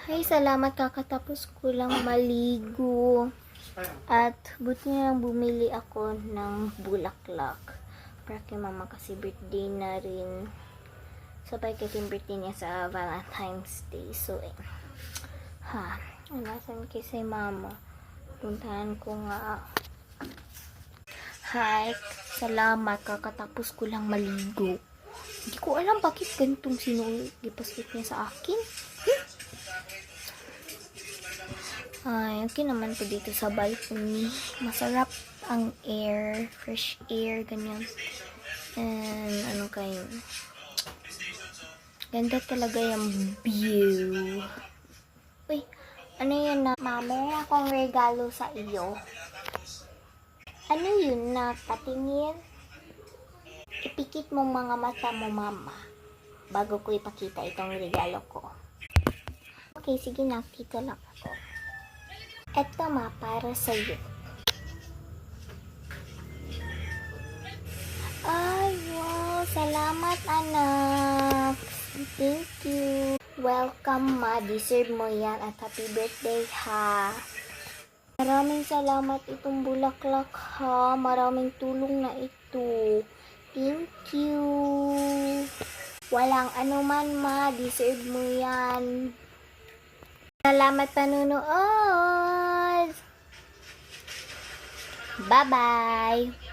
Ay, salamat, kakatapos ko lang maligo. At buti na lang bumili ako ng bulaklak. Para kay mama kasi birthday na rin. Sabay kay birthday niya sa Valentine's Day. So, nasan kasi mama? Puntahan ko nga. Hi, salamat, kakatapos ko lang maligo. Hindi ko alam bakit ganitong sinulipaskit niya sa akin. Ay, okay naman po dito sa balcony. Masarap ang air, fresh air, ganyan. And, ganda talaga yung view. Uy, ano yun na? Mami, akong regalo sa iyo. Ano yun na patingin? Ipikit mo mga mata mo, mama. Bago ko ipakita itong regalo ko. Okay, sige na. Dito lang ako. Eto ma, para sa'yo. Ay, wow. Salamat, anak. Thank you. Welcome, ma. Deserve mo yan. At happy birthday, ha. Maraming salamat itong bulaklak, ha. Maraming tulong na ito. Thank you. Walang anuman, ma. Deserve mo yan. Salamat panunood. Bye-bye.